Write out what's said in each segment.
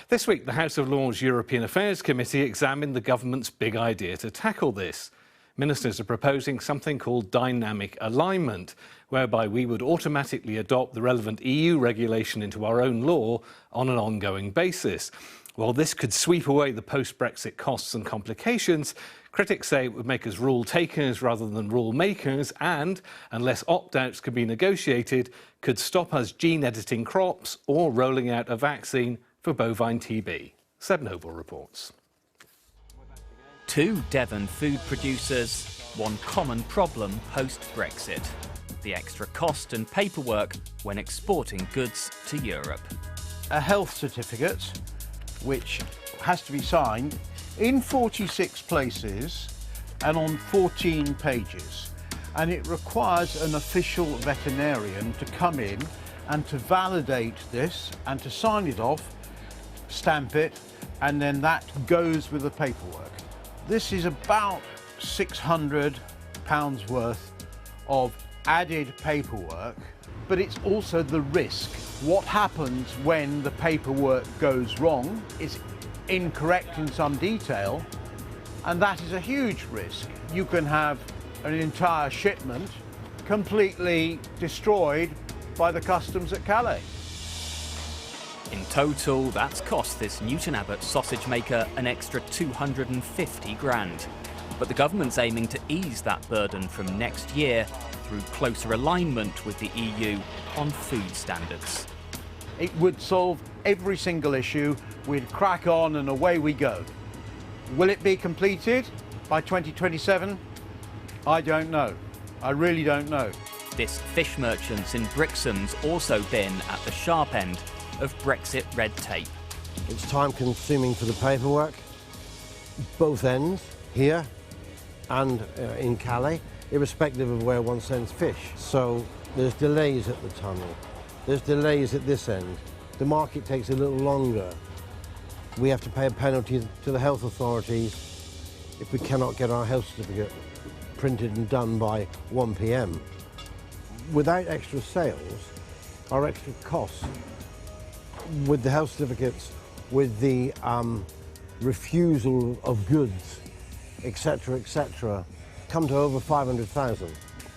This week, the House of Lords European Affairs Committee examined the government's big idea to tackle this. Ministers are proposing something called dynamic alignment, whereby we would automatically adopt the relevant EU regulation into our own law on an ongoing basis. While this could sweep away the post-Brexit costs and complications, critics say it would make us rule takers rather than rule makers and, unless opt-outs can be negotiated, could stop us gene-editing crops or rolling out a vaccine for bovine TB. Seb Noble reports. Two Devon food producers, one common problem post-Brexit: the extra cost and paperwork when exporting goods to Europe. A health certificate, which has to be signed in 46 places and on 14 pages. And it requires an official veterinarian to come in and to validate this and to sign it off, stamp it, and then that goes with the paperwork. This is about £600 worth of added paperwork, but it's also the risk. What happens when the paperwork goes wrong, is incorrect in some detail, and that is a huge risk. You can have an entire shipment completely destroyed by the customs at Calais. In total, that's cost this Newton Abbot sausage maker an extra 250 grand. But the government's aiming to ease that burden from next year through closer alignment with the EU on food standards. It would solve every single issue. We'd crack on and away we go. Will it be completed by 2027? I don't know. I really don't know. This fish merchants in Brixham's also been at the sharp end of Brexit red tape. It's time consuming for the paperwork, both ends, here and in Calais, irrespective of where one sends fish. So there's delays at the tunnel, there's delays at this end. The market takes a little longer. We have to pay a penalty to the health authorities if we cannot get our health certificate printed and done by 1 p.m. Without extra sales, our extra costs with the health certificates, with the refusal of goods, etc., come to over 500,000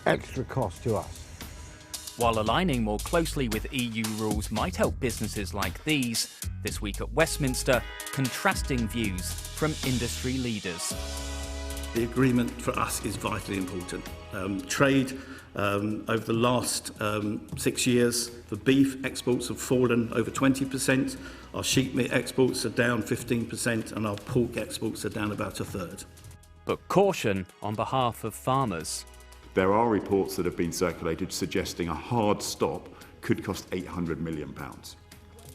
extra cost to us. While aligning more closely with EU rules might help businesses like these, this week at Westminster, contrasting views from industry leaders. The agreement for us is vitally important. Trade over the last 6 years for beef exports have fallen over 20%, our sheep meat exports are down 15%, and our pork exports are down about a third. But caution on behalf of farmers. There are reports that have been circulated suggesting a hard stop could cost £800 million.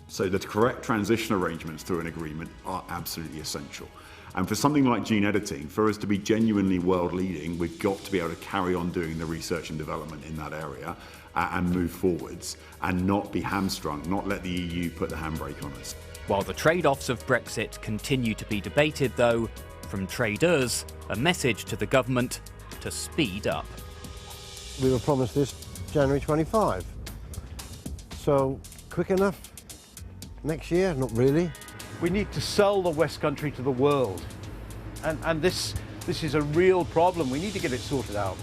So the correct transition arrangements through an agreement are absolutely essential. And for something like gene editing, for us to be genuinely world leading, we've got to be able to carry on doing the research and development in that area and move forwards and not be hamstrung, not let the EU put the handbrake on us. While the trade-offs of Brexit continue to be debated though, from traders, a message to the government to speed up. We were promised this January 25. So, quick enough? Next year? Not really. We need to sell the West Country to the world. And this is a real problem. We need to get it sorted out.